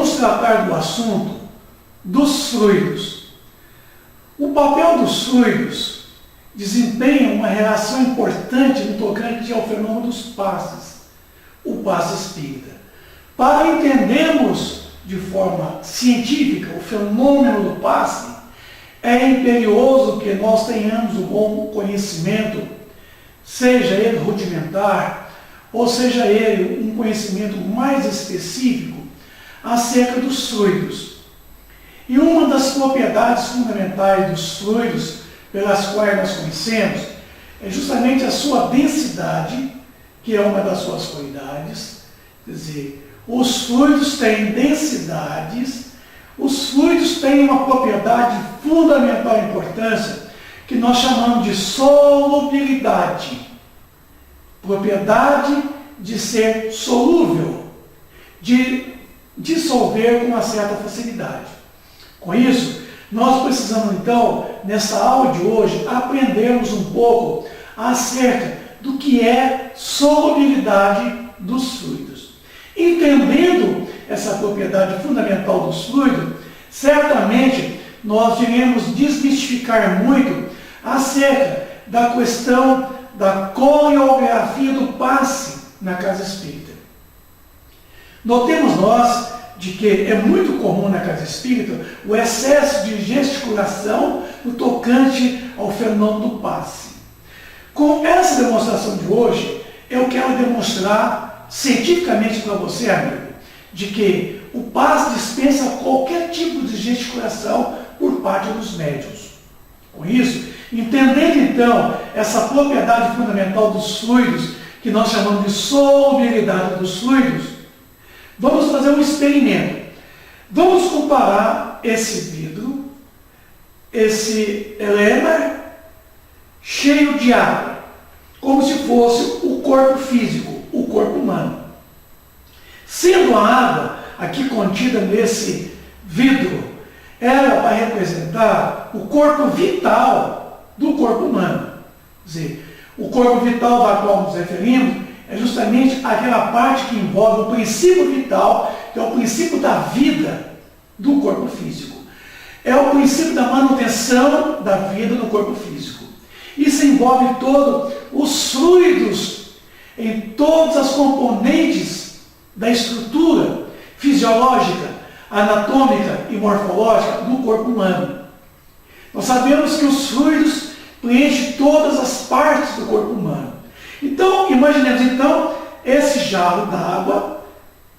vamos tratar do assunto dos fluidos. O papel dos fluidos desempenha uma relação importante no tocante ao fenômeno dos passes, o passe espírita. Para entendermos de forma científica o fenômeno do passe, é imperioso que nós tenhamos um bom conhecimento, seja ele rudimentar, ou seja ele um conhecimento mais específico acerca dos fluidos. E uma das propriedades fundamentais dos fluidos, pelas quais nós conhecemos, é justamente a sua densidade, que é uma das suas qualidades. Quer dizer, os fluidos têm densidades, os fluidos têm uma propriedade fundamental e importância, que nós chamamos de solubilidade. Propriedade de ser solúvel, de dissolver com uma certa facilidade. Com isso, nós precisamos então, nessa aula de hoje, aprendermos um pouco acerca do que é solubilidade dos fluidos. Entendendo essa propriedade fundamental dos fluidos, certamente nós iremos desmistificar muito acerca da questão da coreografia do passe na casa espírita. Notemos nós de que é muito comum na casa espírita o excesso de gesticulação no tocante ao fenômeno do passe. Com essa demonstração de hoje, eu quero demonstrar cientificamente para você, amigo, de que o passe dispensa qualquer tipo de gesticulação por parte dos médiuns. Com isso, entendendo então essa propriedade fundamental dos fluidos, que nós chamamos de solubilidade dos fluidos, vamos fazer um experimento. Vamos comparar esse vidro, esse elema cheio de água, como se fosse o corpo físico, o corpo humano. Sendo a água aqui contida nesse vidro, ela vai representar o corpo vital do corpo humano. Quer dizer, o corpo vital da qual nos referimos é justamente aquela parte que envolve o princípio vital, que é o princípio da vida do corpo físico. É o princípio da manutenção da vida no corpo físico. Isso envolve todos os fluidos em todas as componentes da estrutura fisiológica, anatômica e morfológica do corpo humano. Nós sabemos que os fluidos preenchem todas as partes do corpo humano. Então, imaginemos então esse jarro d'água,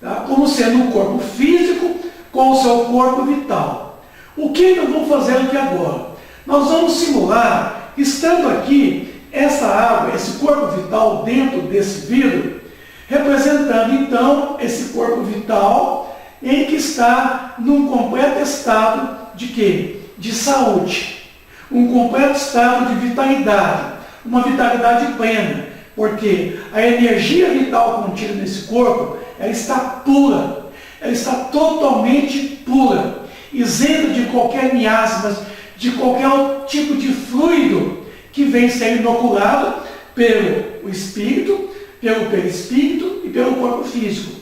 tá, como sendo um corpo físico com o seu corpo vital. O que nós vamos fazer aqui agora? Nós vamos simular, estando aqui, essa água, esse corpo vital dentro desse vidro, representando então esse corpo vital em que está num completo estado de quê? De saúde. Um completo estado de vitalidade, uma vitalidade plena, porque a energia vital contida nesse corpo, ela está pura, ela está totalmente pura, isenta de qualquer miasmas, de qualquer tipo de fluido que vem sendo inoculado pelo espírito, pelo perispírito e pelo corpo físico,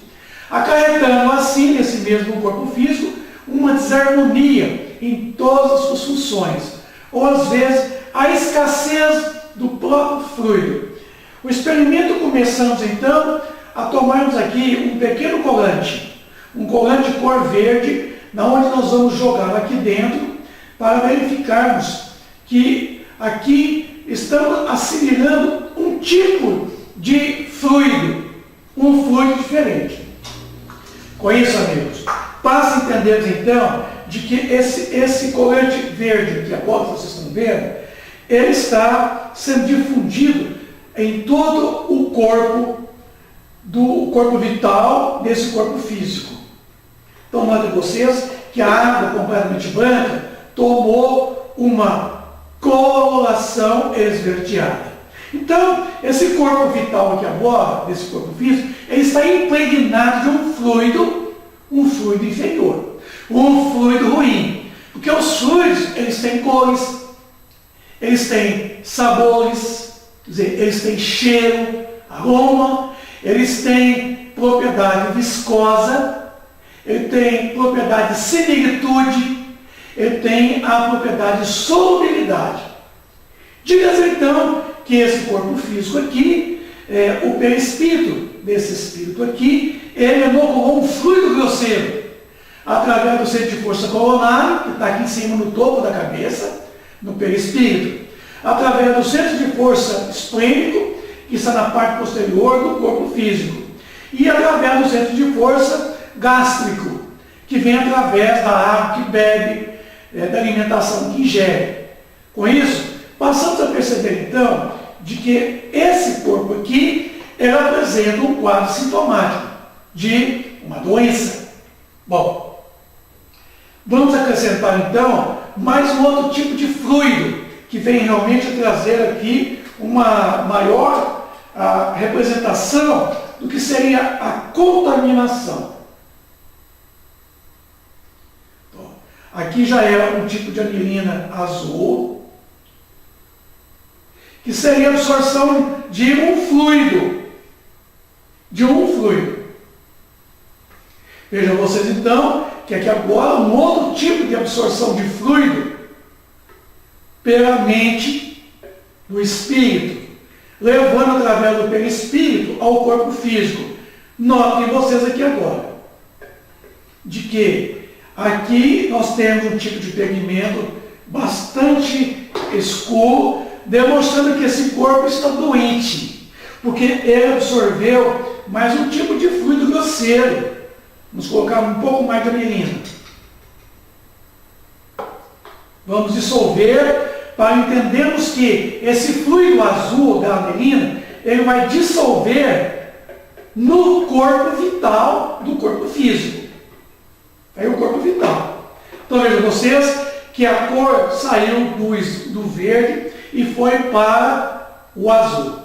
acarretando assim, nesse mesmo corpo físico, uma desarmonia em todas as suas funções, ou às vezes a escassez do próprio fluido. O experimento começamos então a tomarmos aqui um pequeno colante, um colante cor verde, na onde nós vamos jogar aqui dentro para verificarmos que aqui estamos assimilando um tipo de fluido, um fluido diferente. Com isso, amigos, passa a entender então de que esse colante verde que agora vocês estão vendo, ele está sendo difundido em todo o corpo, do corpo vital desse corpo físico. Então, notem vocês que a água completamente branca tomou uma coloração esverdeada. Então, esse corpo vital aqui agora, desse corpo físico, ele está impregnado de um fluido inferior, um fluido ruim. Porque os fluidos, eles têm cores, eles têm sabores, quer dizer, eles têm cheiro, aroma, eles têm propriedade viscosa, ele tem propriedade de similitude, ele tem a propriedade de solubilidade. Diga-se então que esse corpo físico aqui, o perispírito desse espírito aqui, ele inoculou um fluido grosseiro através do centro de força coronário, que está aqui em cima no topo da cabeça, no perispírito, através do centro de força esplênico, que está na parte posterior do corpo físico, e através do centro de força gástrico, que vem através da água que bebe, da alimentação que ingere. Com isso, passamos a perceber então de que esse corpo aqui apresenta um quadro sintomático de uma doença. Bom, vamos acrescentar então mais um outro tipo de fluido que vem realmente a trazer aqui uma maior representação do que seria a contaminação. Então, aqui já é um tipo de anilina azul, que seria a absorção de um fluido. Vejam vocês então que aqui agora um outro tipo de absorção de fluido pela mente do espírito, levando através do perispírito ao corpo físico. Notem vocês aqui agora, de que aqui nós temos um tipo de pigmento bastante escuro, demonstrando que esse corpo está doente, porque ele absorveu mais um tipo de fluido grosseiro. Vamos colocar um pouco mais de anilina. Vamos dissolver para entendermos que esse fluido azul da anilina, ele vai dissolver no corpo vital do corpo físico. Aí o corpo vital. Então vejam vocês que a cor saiu do verde e foi para o azul.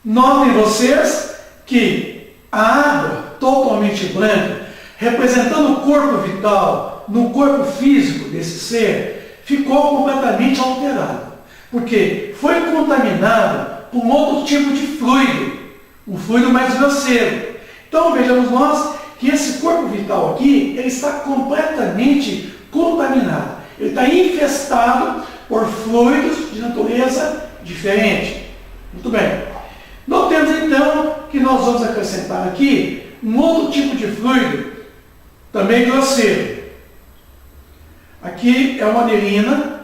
Notem vocês que a água totalmente branca, representando o corpo vital no corpo físico desse ser, ficou completamente alterado. Porque foi contaminado por um outro tipo de fluido, um fluido mais grosseiro. Então vejamos nós que esse corpo vital aqui, ele está completamente contaminado. Ele está infestado por fluidos de natureza diferente. Muito bem. Notemos então que nós vamos acrescentar aqui um outro tipo de fluido, também grosseiro. Aqui é uma anilina,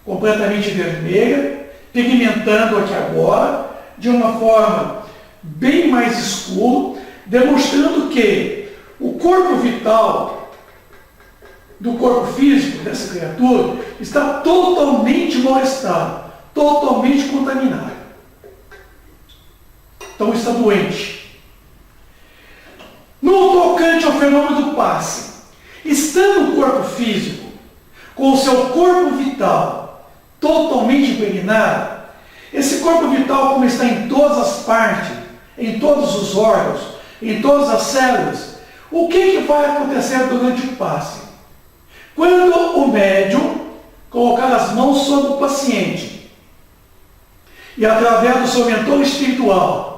completamente vermelha, pigmentando aqui agora, de uma forma bem mais escura, demonstrando que o corpo vital do corpo físico dessa criatura está totalmente molestado, totalmente contaminado. Então está doente. No tocante ao fenômeno do passe, estando o corpo físico com o seu corpo vital totalmente impregnado, esse corpo vital, como está em todas as partes, em todos os órgãos, em todas as células, o que vai acontecer durante o passe? Quando o médium colocar as mãos sobre o paciente e através do seu mentor espiritual,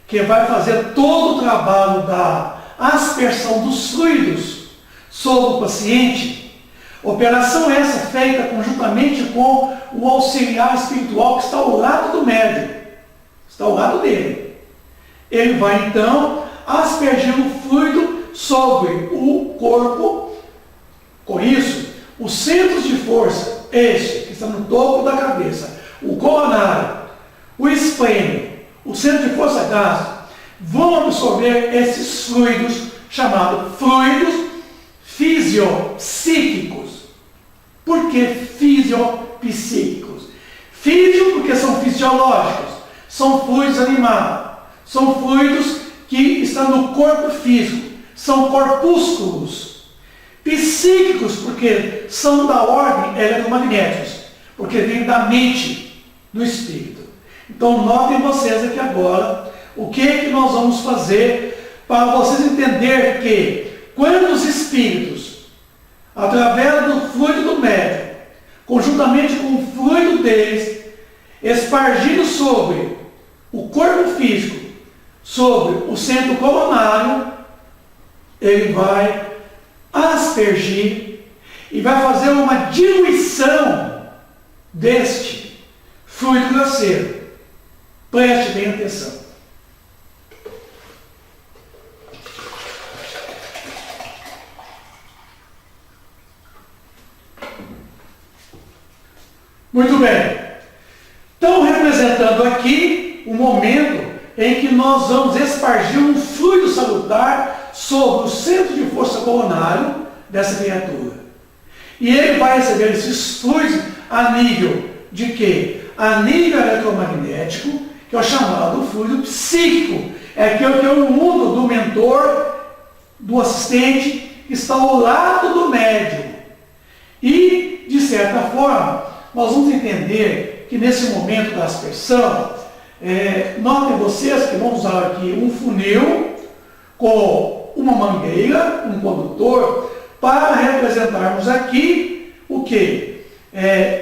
que vai fazer todo o trabalho da aspersão dos fluidos sobre o paciente, operação essa feita conjuntamente com o auxiliar espiritual que está ao lado do médium, está ao lado dele. Ele vai então aspergindo o fluido sobre o corpo. Com isso, os centros de força, este que está no topo da cabeça, o coronário, o esplênico, o centro de força gástrica, vão absorver esses fluidos, chamados fluidos fisiopsíquicos. Por que fisiopsíquicos? Físio, porque são fisiológicos, são fluidos animados, são fluidos que estão no corpo físico, são corpúsculos. Psíquicos, porque são da ordem eletromagnéticos, porque vem da mente do espírito. Então notem vocês aqui agora o que nós vamos fazer para vocês entenderem que quando os espíritos, através do fluido do médium, conjuntamente com o fluido deles, espargido sobre o corpo físico, sobre o centro coronário, ele vai aspergir e vai fazer uma diluição deste fluido grosseiro. Preste bem atenção. Muito bem. Estão representando aqui o momento em que nós vamos espargir um fluido salutar sobre o centro de força coronário dessa criatura. E ele vai receber esses fluidos a nível de quê? A nível eletromagnético, que é o chamado fluido psíquico. É aquele que é o mundo do mentor, do assistente, que está ao lado do médium. E, de certa forma, nós vamos entender que nesse momento da aspersão, notem vocês que vamos usar aqui um funil com uma mangueira, um condutor, para representarmos aqui o quê?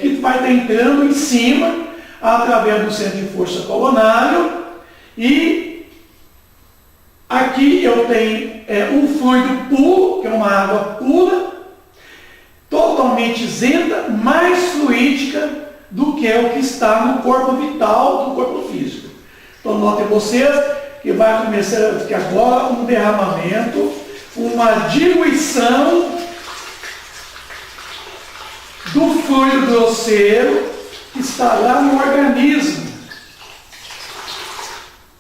Que vai estar entrando em cima, através do centro de força coronário, e aqui eu tenho um fluido puro, que é uma água pura, totalmente isenta, mais fluídica do que o que está no corpo vital do corpo físico. Então notem vocês que vai começar aqui agora um derramamento, uma diluição do fluido grosseiro que está lá no organismo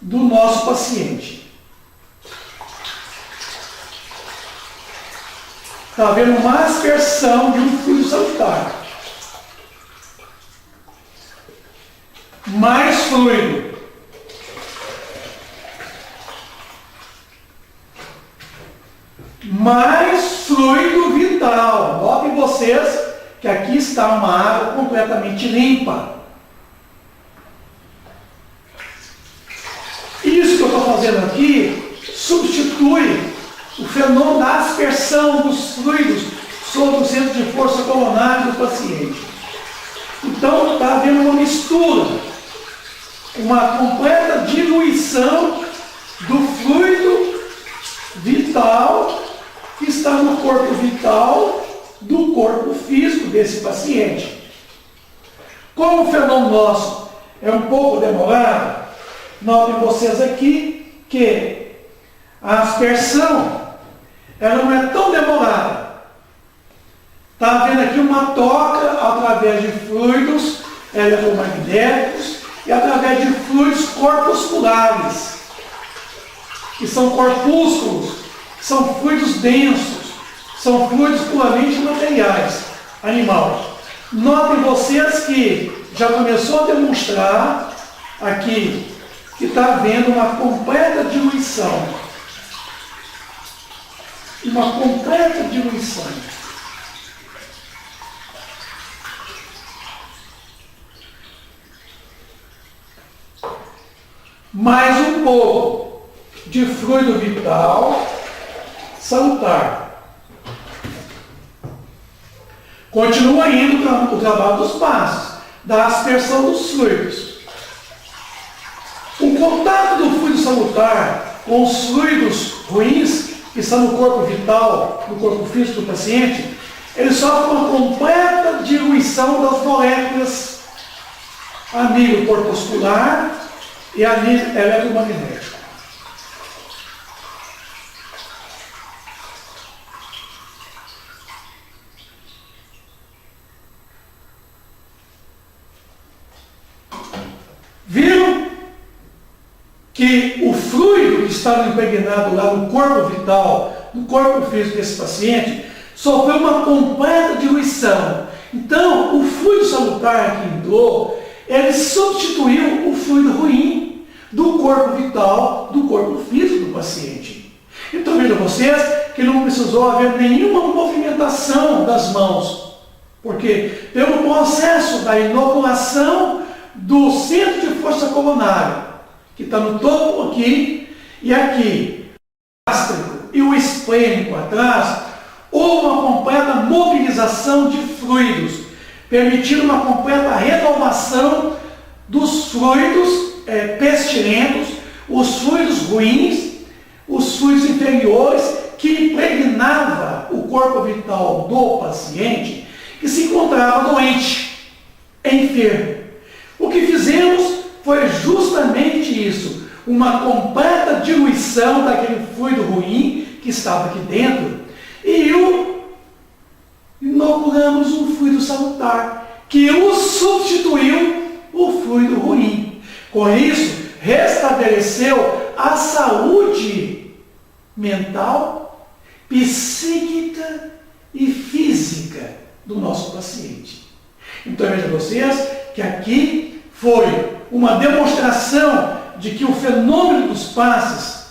do nosso paciente. Está havendo uma aspersão de um fluido salutar. Mais fluido. Mais fluido vital. Notem vocês que aqui está uma água completamente limpa. Isso que eu estou fazendo aqui substitui o fenômeno da aspersão dos fluidos sobre o centro de força coronário do paciente. Então está havendo uma mistura, uma completa diluição do fluido vital que está no corpo vital do corpo físico desse paciente. Como o fenômeno nosso é um pouco demorado, notem vocês aqui que a aspersão ela não é tão demorada. Está havendo aqui uma troca através de fluidos eletromagnéticos e através de fluidos corpusculares, que são corpúsculos, são fluidos densos, são fluidos puramente materiais, animais. Notem vocês que já começou a demonstrar aqui que está havendo uma completa diluição. Uma completa diluição. Mais um pouco de fluido vital salutar. Continua indo o trabalho dos passos, da aspersão dos fluidos. O contato do fluido salutar com os fluidos ruins que estão no corpo vital, no corpo físico do paciente, ele sofre uma completa diluição das moléculas a nível corpuscular e a nível eletromagnético. Viram que o fluido que estava impregnado lá no corpo vital, no corpo físico desse paciente, sofreu uma completa diluição. Então, o fluido salutar que entrou, ele substituiu o fluido ruim do corpo vital, do corpo físico do paciente. Então, vejam vocês que não precisou haver nenhuma movimentação das mãos, porque pelo processo da inoculação do centro de força coronária, que está no topo aqui, e aqui, o gástrico e o esplênico atrás, houve uma completa mobilização de fluidos, permitindo uma completa renovação dos fluidos pestilentos, os fluidos ruins, os fluidos inferiores que impregnava o corpo vital do paciente que se encontrava doente, enfermo. O que fizemos foi justamente isso, uma completa diluição daquele fluido ruim que estava aqui dentro e inoculamos um fluido salutar que o substituiu o fluido ruim. Com isso, restabeleceu a saúde mental, psíquica e física do nosso paciente. Então veja vocês que aqui foi uma demonstração de que o fenômeno dos passes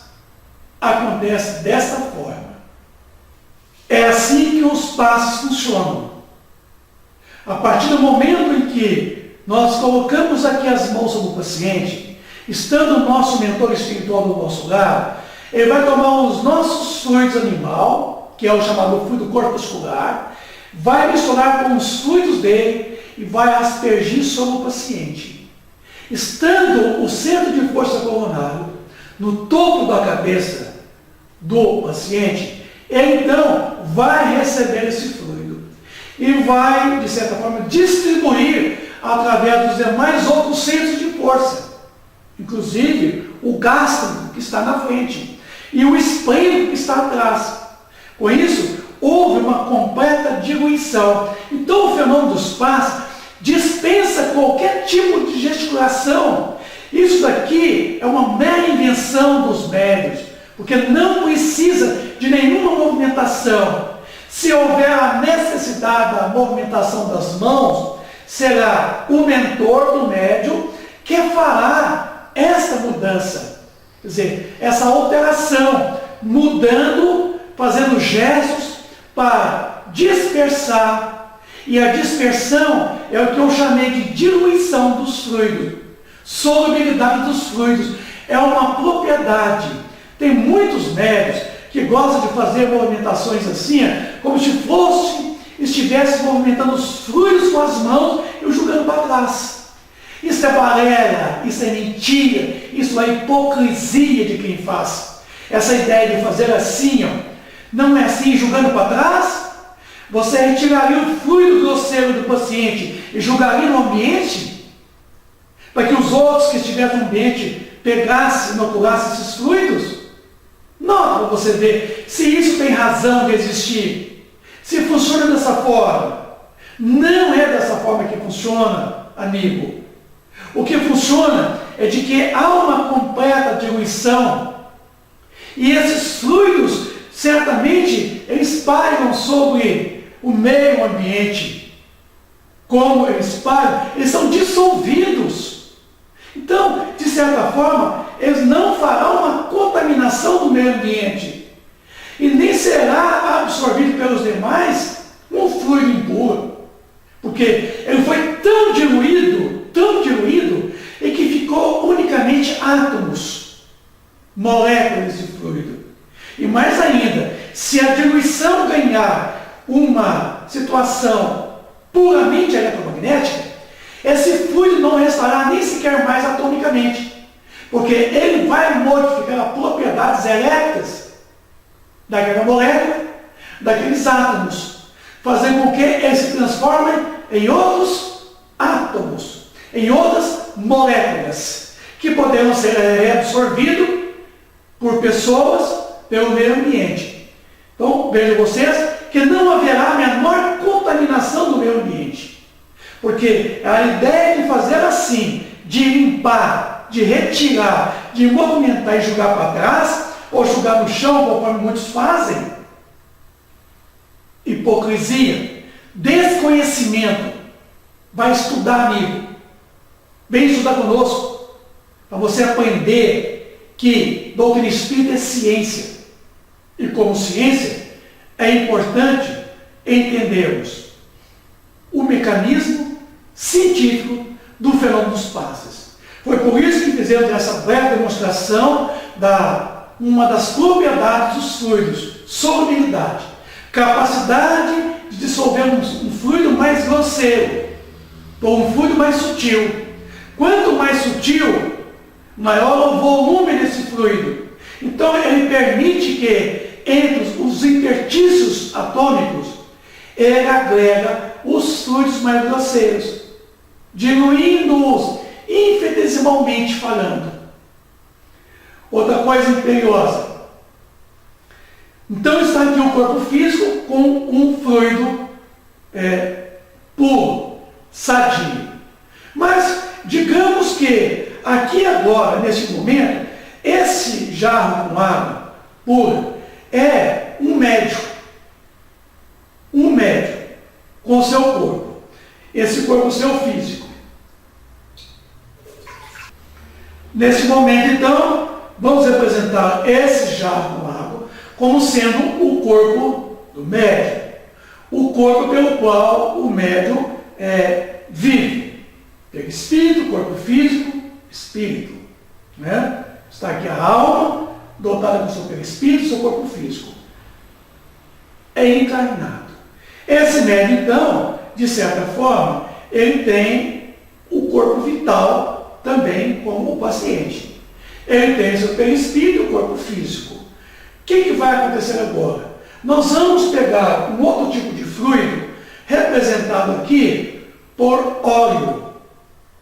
acontece desta forma. É assim que os passes funcionam. A partir do momento em que nós colocamos aqui as mãos sobre o paciente, estando o nosso mentor espiritual do nosso lado, ele vai tomar os nossos fluidos animal, que é o chamado fluido corpuscular, vai misturar com os fluidos dele e vai aspergir sobre o paciente. Estando o centro de força coronário no topo da cabeça do paciente, ele então vai receber esse fluido e vai, de certa forma, distribuir através dos demais outros centros de força, inclusive o gástrico que está na frente e o esplênico que está atrás. Com isso, houve uma completa diluição. Então, o fenômeno dos passes dispensa qualquer tipo de gesticulação. Isso daqui é uma mera invenção dos médiuns, porque não precisa de nenhuma movimentação. Se houver a necessidade da movimentação das mãos, será o mentor do médium que fará esta mudança, quer dizer, essa alteração, mudando, fazendo gestos para dispersar. E a dispersão é o que eu chamei de diluição dos fluidos, solubilidade dos fluidos. É uma propriedade. Tem muitos médiuns que gostam de fazer movimentações assim, como se estivesse movimentando os fluidos com as mãos e o jogando para trás. Isso é balela, isso é mentira, isso é hipocrisia de quem faz. Essa ideia de fazer assim, não é assim, jogando para trás. Você retiraria o fluido grosseiro do paciente e jogaria no ambiente, para que os outros que estivessem no ambiente pegassem, inoculassem esses fluidos? Não, para você ver se isso tem razão de existir, se funciona dessa forma. Não é dessa forma que funciona, amigo. O que funciona é de que há uma completa diluição e esses fluidos, certamente, eles param sobre o meio ambiente. Como eles param? Eles são dissolvidos. Então, de certa forma, eles não farão uma contaminação do meio ambiente. E nem será absorvido pelos demais um fluido impuro. Porque ele foi tão diluído, e que ficou unicamente átomos, moléculas de fluido. E mais ainda, se a diluição ganhar uma situação puramente eletromagnética, esse fluido não restará nem sequer mais atomicamente, porque ele vai modificar as propriedades elétricas daquela molécula, daqueles átomos, fazendo com que eles se transformem em outros átomos, em outras moléculas, que poderão ser reabsorvidos por pessoas, pelo meio ambiente. Então, vejam vocês que não haverá a menor contaminação do meio ambiente. Porque a ideia de fazer assim, de limpar, de retirar, de movimentar e jogar para trás, ou jogar no chão, conforme muitos fazem, hipocrisia, desconhecimento. Vai estudar, amigo. Vem estudar conosco, para você aprender que doutrina espírita é ciência. E como ciência, é importante entendermos o mecanismo científico do fenômeno dos passes. Foi por isso que fizemos essa breve demonstração uma das propriedades dos fluidos: solubilidade, capacidade de dissolver um fluido mais grosseiro ou um fluido mais sutil. Quanto mais sutil, maior o volume desse fluido. Então ele permite que entre os interstícios atômicos, ele agrega os fluidos mais grosseiros, diluindo-os infinitesimalmente falando. Outra coisa imperiosa. Então está aqui o corpo físico com um fluido puro, sadio. Mas digamos que aqui agora, nesse momento, esse jarro com água pura é um médico com o seu corpo. Esse corpo seu físico. Nesse momento, então, vamos representar esse jarro com água como sendo o corpo do médium. O corpo pelo qual o médium vive. Pelo espírito, corpo físico, espírito. Né? Está aqui a alma, dotada com seu perispírito, seu corpo físico. É encarnado. Esse médium, então, de certa forma, ele tem o corpo vital também como o paciente. Ele tem seu perispírito e o corpo físico. O que vai acontecer agora? Nós vamos pegar um outro tipo de fluido, representado aqui por óleo.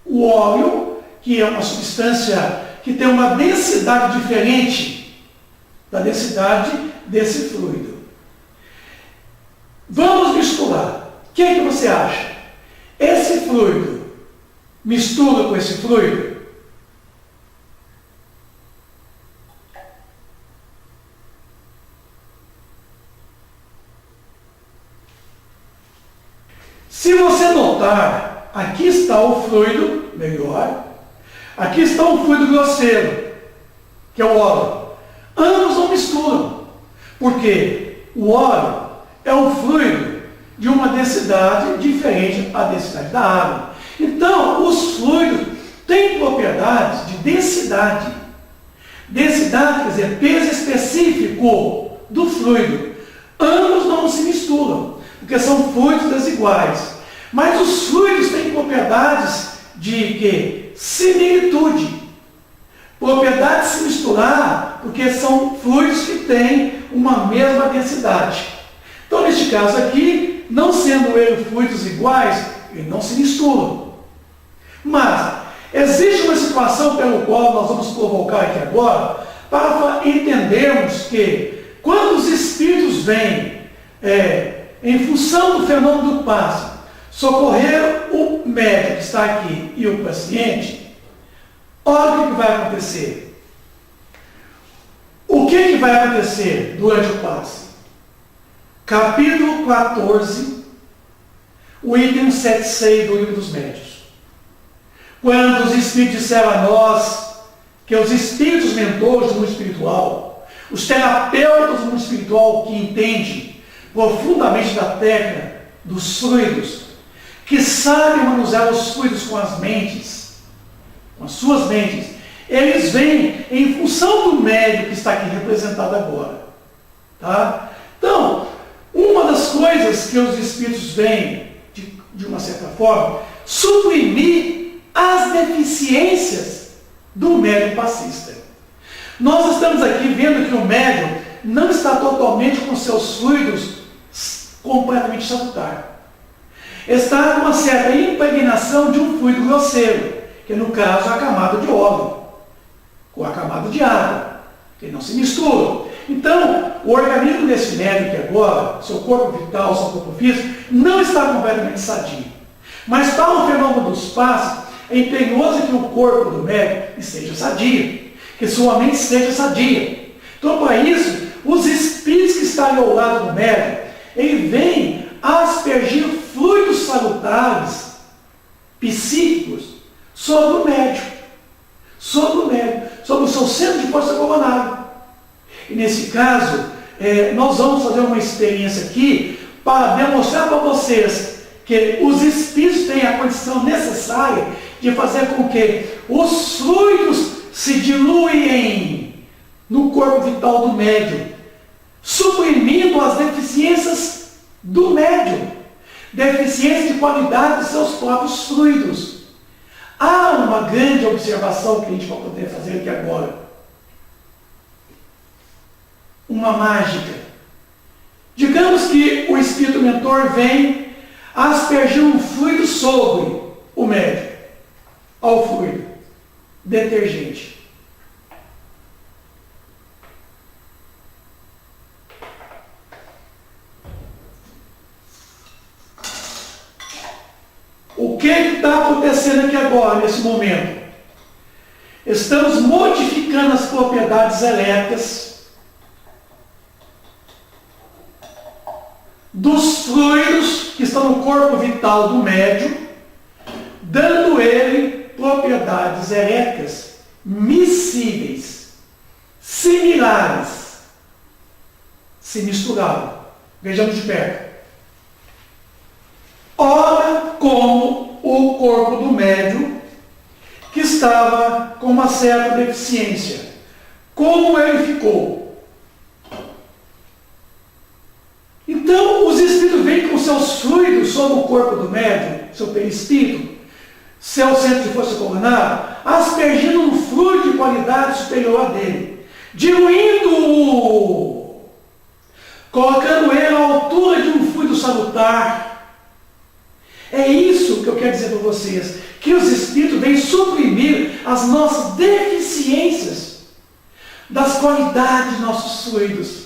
O óleo, que é uma substância que tem uma densidade diferente da densidade desse fluido. Vamos misturar. O que você acha? Esse fluido mistura com esse fluido? Se você notar, aqui está o fluido melhor, aqui está um fluido grosseiro, que é o óleo. Ambos não misturam, porque o óleo é um fluido de uma densidade diferente da densidade da água. Então, os fluidos têm propriedades de densidade. Densidade quer dizer peso específico do fluido. Ambos não se misturam, porque são fluidos desiguais. Mas os fluidos têm propriedades de quê? Similitude. Propriedade de se misturar, porque são fluidos que têm uma mesma densidade. Então, neste caso aqui, não sendo eles fluidos iguais, eles não se misturam. Mas existe uma situação pelo qual nós vamos provocar aqui agora, para entendermos que quando os espíritos vêm, em função do fenômeno do passe, socorrer o médico que está aqui e o paciente, olha o que vai acontecer. O que vai acontecer durante o passe? Capítulo 14, o item 76 do Livro dos Médiuns. Quando os espíritos disseram a nós que os espíritos mentores do mundo espiritual, os terapeutas do mundo espiritual que entendem profundamente da técnica dos fluidos, que sabem manusear os fluidos com as mentes, com as suas mentes, eles vêm em função do médium que está aqui representado agora. Tá? Então, uma das coisas que os espíritos vêm, de uma certa forma, suprimir as deficiências do médium passista. Nós estamos aqui vendo que o médium não está totalmente com seus fluidos completamente salutar. Está com uma certa impregnação de um fluido grosseiro, que no caso é a camada de óleo, ou a camada de água, que não se misturam. Então, o organismo desse médium que agora, seu corpo vital, seu corpo físico, não está completamente sadio. Mas para o fenômeno dos passos, é imperioso que o corpo do médium esteja sadio, que sua mente esteja sadia. Então, para isso, os espíritos que estão ao lado do médium, ele vem aspergir fluidos salutares, psíquicos, sobre o médium, sobre o seu centro de força coronário. E nesse caso, nós vamos fazer uma experiência aqui para demonstrar para vocês que os espíritos têm a condição necessária de fazer com que os fluidos se diluem no corpo vital do médium, suprimindo as deficiências do médium, deficiência de qualidade de seus próprios fluidos. Há uma grande observação que a gente vai poder fazer aqui agora. uma mágica. Digamos que o espírito mentor vem aspergir um fluido sobre o médium, ao fluido, detergente. O que está acontecendo aqui agora, nesse momento? Estamos modificando as propriedades elétricas dos fluidos que estão no corpo vital do médium, dando ele propriedades elétricas miscíveis, similares, se misturaram. Vejamos de perto. Ora, como o corpo do médium, que estava com uma certa deficiência, como ele ficou? Então, os espíritos vêm com seus fluidos sobre o corpo do médium, seu perispírito, seu centro de força coronária, aspergindo um fluido de qualidade superior a dele, diluindo-o, colocando ele à altura de um fluido salutar. É isso que eu quero dizer para vocês, que os espíritos vêm suprimir as nossas deficiências das qualidades de nossos fluidos.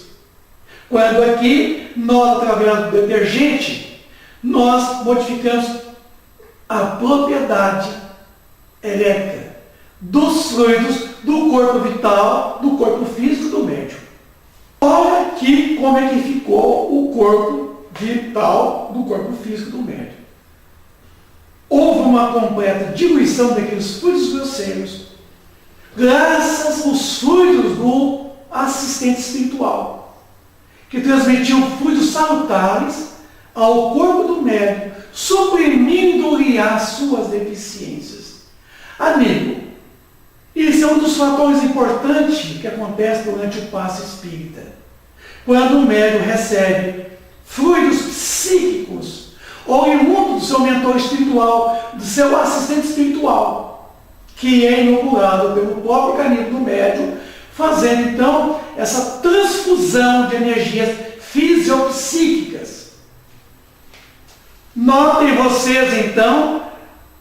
Quando aqui, nós, através do detergente, nós modificamos a propriedade elétrica dos fluidos do corpo vital, do corpo físico do médium. Olha aqui como é que ficou o corpo vital do corpo físico do médium. Houve uma completa diluição daqueles fluidos grosseiros, graças aos fluidos do assistente espiritual, que transmitiam fluidos salutares ao corpo do médium, suprimindo-lhe as suas deficiências. Amigo, esse é um dos fatores importantes que acontece durante o passe espírita. Quando o médium recebe fluidos psíquicos, oriundo do seu mentor espiritual, do seu assistente espiritual, que é inaugurado pelo próprio organismo do médium, fazendo então essa transfusão de energias fisiopsíquicas. Notem vocês então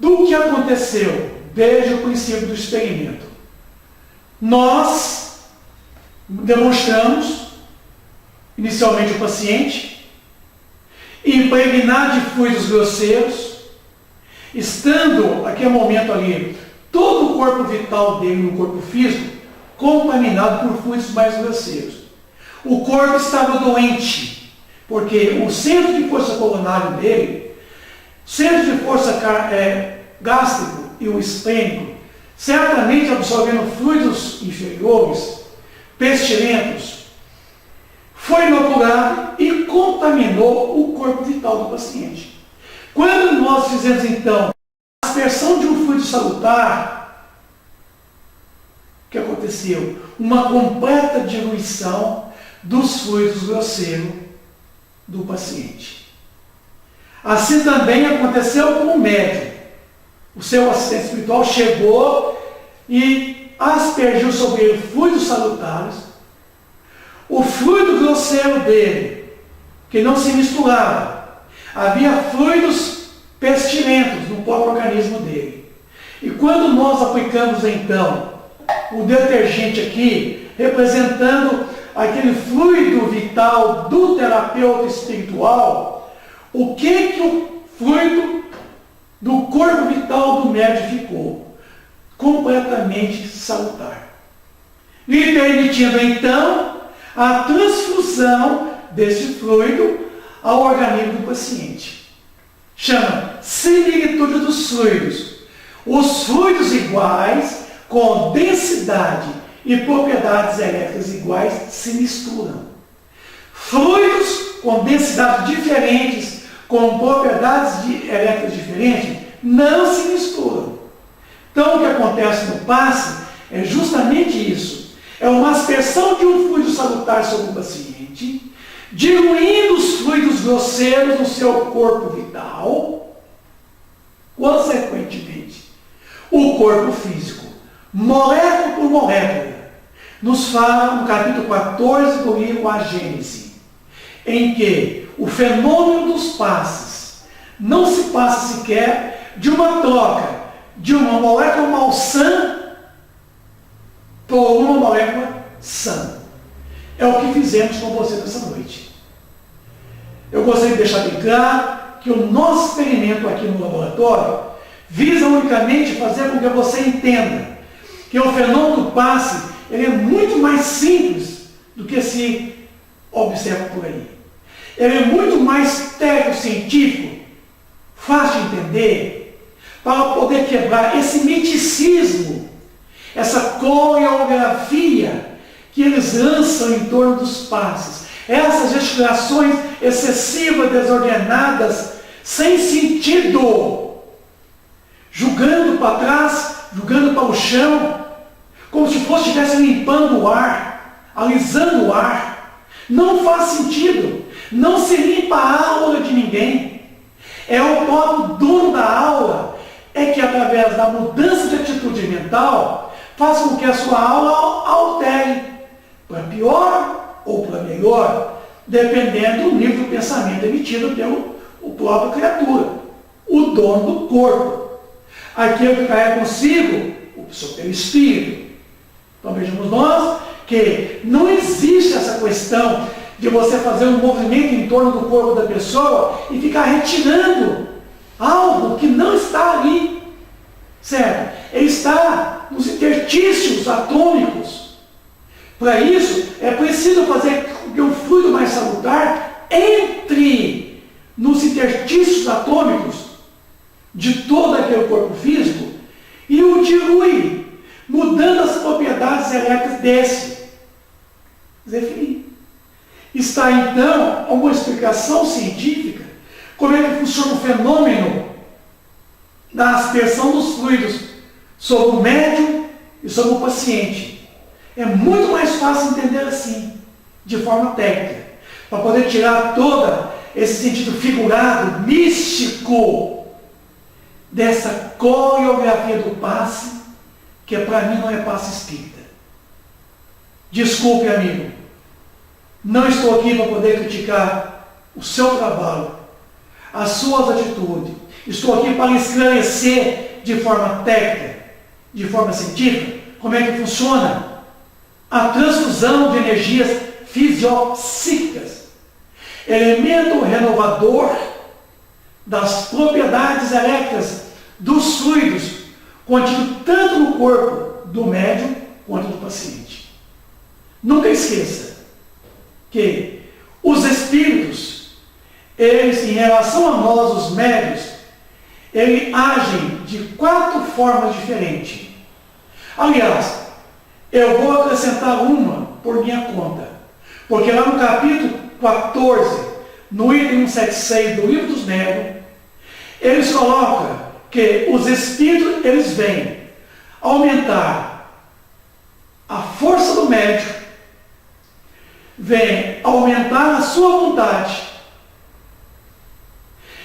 do que aconteceu desde o princípio do experimento. Nós demonstramos, inicialmente o paciente, impregnar de fluidos grosseiros, estando, naquele momento ali, todo o corpo vital dele no corpo físico, contaminado por fluidos mais grosseiros. O corpo estava doente, porque o centro de força coronário dele, centro de força gástrico e o esplênico, certamente absorvendo fluidos inferiores, pestilentos, foi inoculado e contaminou o corpo vital do paciente. Quando nós fizemos, então, a aspersão de um fluido salutar, o que aconteceu? Uma completa diluição dos fluidos grosseiros do paciente. Assim também aconteceu com o médium. O seu assistente espiritual chegou e aspergiu sobre ele fluidos salutares. O fluido grosseiro dele, que não se misturava, havia fluidos pestilentos no próprio organismo dele. E quando nós aplicamos então o detergente aqui, representando aquele fluido vital do terapeuta espiritual, o que o fluido do corpo vital do médium ficou? Completamente salutar. Lhe permitindo então a transfusão desse fluido ao organismo do paciente. Chama similitude dos fluidos. Os fluidos iguais, com densidade e propriedades elétricas iguais, se misturam. Fluidos com densidades diferentes, com propriedades elétricas diferentes, não se misturam. Então, o que acontece no passe é justamente isso. É uma aspersão de um fluido salutar sobre o paciente, diluindo os fluidos grosseiros no seu corpo vital. Consequentemente, o corpo físico, molécula por molécula, nos fala no capítulo 14 do livro A Gênese, em que o fenômeno dos passes não se passa sequer de uma troca de uma molécula malsã por uma molécula sã. É o que fizemos com você nessa noite. Eu gostaria de deixar bem claro que o nosso experimento aqui no laboratório visa unicamente fazer com que você entenda que o fenômeno do passe ele é muito mais simples do que se observa por aí. Ele é muito mais técnico-científico, fácil de entender, para poder quebrar esse miticismo, essa coreografia que eles lançam em torno dos passes. Essas gesticulações excessivas, desordenadas, sem sentido, jogando para trás, jogando para o chão, como se fosse estivesse limpando o ar, alisando o ar. Não faz sentido. Não se limpa a aula de ninguém. É o próprio dono da aula é que, através da mudança de atitude mental, faz com que a sua aula altere, para pior ou para melhor, dependendo do nível do pensamento emitido pelo próprio criatura, o dono do corpo, aquele que carrega consigo o seu espírito. Então vejamos nós que não existe essa questão de você fazer um movimento em torno do corpo da pessoa e ficar retirando algo que não está ali, certo? Ele está nos interstícios atômicos. Para isso, é preciso fazer com que o fluido mais salutar entre nos interstícios atômicos de todo aquele corpo físico e o dilui, mudando as propriedades elétricas desse. Zé está, então, uma explicação científica como é que funciona o fenômeno da aspersão dos fluidos sobre o médium e sobre o paciente. É muito mais fácil entender assim, de forma técnica, para poder tirar todo esse sentido figurado, místico, dessa coreografia do passe, que para mim não é passe espírita. Desculpe, amigo, não estou aqui para poder criticar o seu trabalho, as suas atitudes. Estou aqui para esclarecer de forma técnica, de forma científica, como é que funciona a transfusão de energias fisiopsíquicas, elemento renovador das propriedades elétricas dos fluidos, contido tanto no corpo do médium quanto do paciente. Nunca esqueça que os espíritos, eles, em relação a nós, os médios, eles agem de 4 formas diferentes. Aliás, eu vou acrescentar uma por minha conta, porque lá no capítulo 14, no item 176 do Livro dos Médiuns, eles colocam que os espíritos, eles vêm aumentar a força do médium, vem aumentar a sua vontade,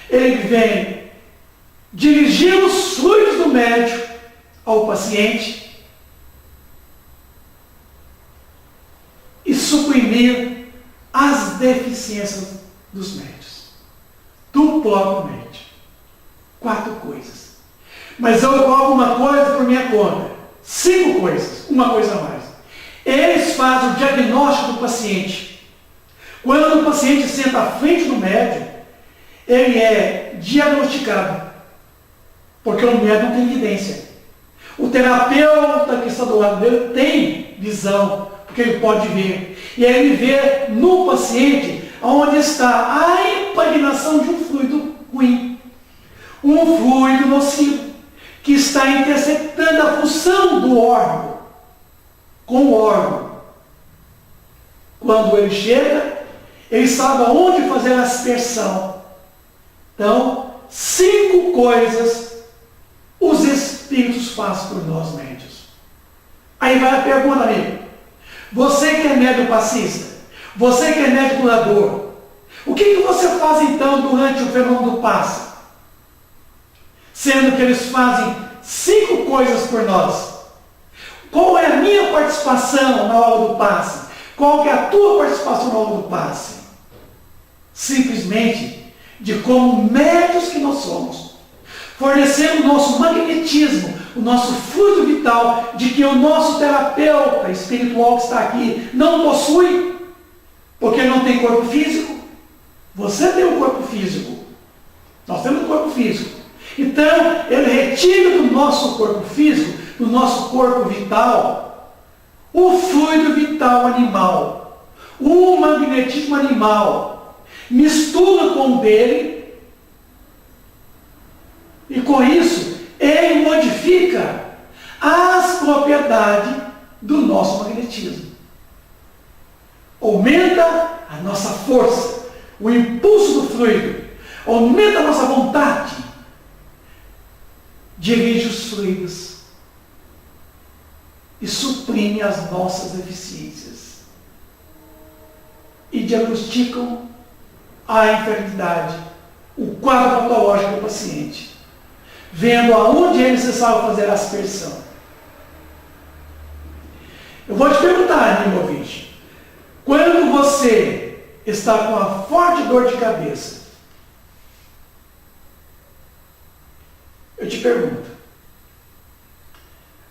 ele vem dirigir os fluidos do médium ao paciente e suprimir as deficiências dos médios, do próprio médium. 4 coisas. Mas eu coloco uma coisa por minha conta. 5 coisas, uma coisa a mais. Eles fazem o diagnóstico do paciente. Quando o paciente senta à frente do médium, ele é diagnosticado, porque o médium tem evidência. O terapeuta que está do lado dele tem visão, porque ele pode ver. E aí ele vê no paciente onde está a impregnação de um fluido ruim, um fluido nocivo, que está interceptando a função do órgão com o órgão. Quando ele chega, ele sabe aonde fazer a aspersão. Então, 5 coisas os espíritos fazem por nós médios. Aí vai a pergunta, amigo. Você que é médium passista, você que é médium curador, o que você faz então durante o fenômeno do passe? Sendo que eles fazem 5 coisas por nós. Qual é a minha participação na hora do passe? Qual que é a tua participação na hora do passe? Simplesmente de como médios que nós somos, fornecendo o nosso magnetismo, o nosso fluido vital, de que o nosso terapeuta espiritual que está aqui não possui, porque ele não tem corpo físico. Você tem um corpo físico. Nós temos um corpo físico. Então, ele retira do nosso corpo físico, do nosso corpo vital, o fluido vital animal, o magnetismo animal, mistura com o dele, e com isso, ele modifica as propriedades do nosso magnetismo. Aumenta a nossa força, o impulso do fluido, aumenta a nossa vontade, dirige os fluidos e suprime as nossas deficiências e diagnosticam a enfermidade, o quadro patológico do paciente, vendo aonde é necessário fazer a aspersão. Eu vou te perguntar, amigo ouvinte, quando você está com uma forte dor de cabeça, eu te pergunto,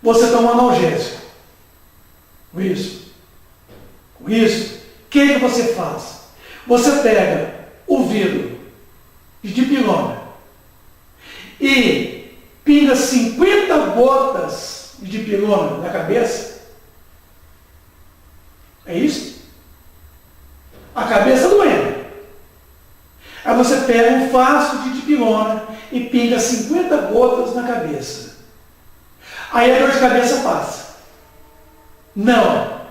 você toma um analgésico? Com isso, o que você faz? Você pega o vidro de dipirona e pinga 50 gotas de dipirona na cabeça? É isso? A cabeça doendo. Aí você pega um frasco de dipirona e pinga 50 gotas na cabeça. Aí a dor de cabeça passa. Não.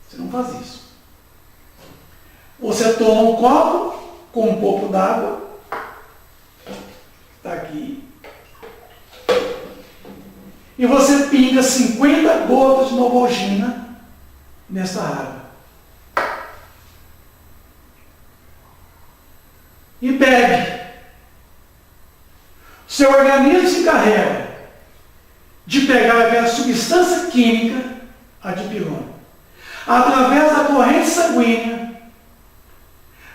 Você não faz isso. Você toma um copo com um pouco d'água. Está aqui. E você pinga 50 gotas de Novalgina nessa água. E bebe. Seu organismo se encarrega de pegar aquela substância química, a dipirona, através da corrente sanguínea,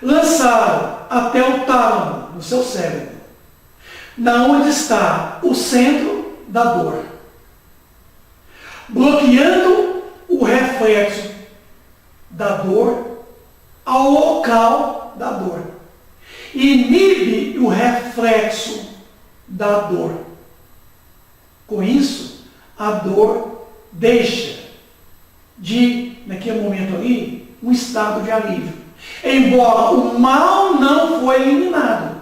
lançá-la até o tálamo, no seu cérebro, na onde está o centro da dor, bloqueando o reflexo da dor ao local da dor. Inibe o reflexo da dor. Com isso, a dor deixa de, naquele momento ali, um estado de alívio. Embora o mal não foi eliminado,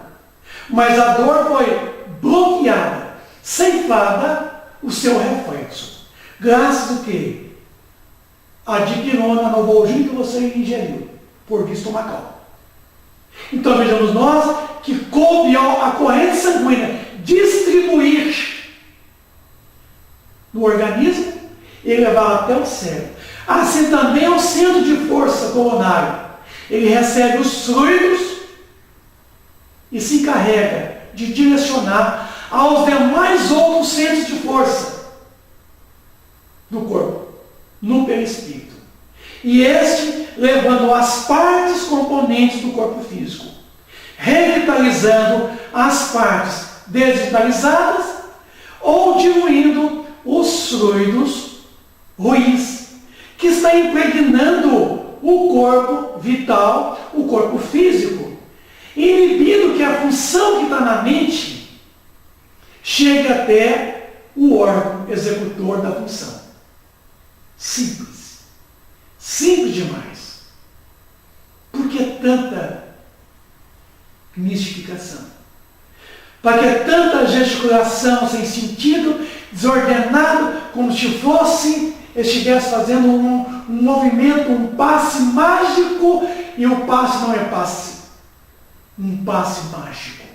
mas a dor foi bloqueada, ceifada o seu reflexo. Graças a quê? A dipirona, a Novalgina que você ingeriu, por via estomacal. Então vejamos nós que coube a corrente sanguínea distribuir no organismo e levar até o cérebro. Assim também é o centro de força coronário. Ele recebe os fluidos e se encarrega de direcionar aos demais outros centros de força do corpo, no perispírito. E este levando as partes componentes do corpo físico, revitalizando as partes desvitalizadas ou diluindo os fluidos ruins que está impregnando o corpo vital, o corpo físico, inibindo que a função que está na mente chegue até o órgão executor da função. Simples. Simples demais. Por que tanta mistificação? Para que tanta gesticulação sem sentido, desordenado, como se estivesse fazendo um movimento, um passe mágico, e o passe não é passe. Um passe mágico.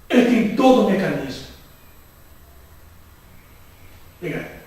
Ele tem todo o mecanismo. Obrigado.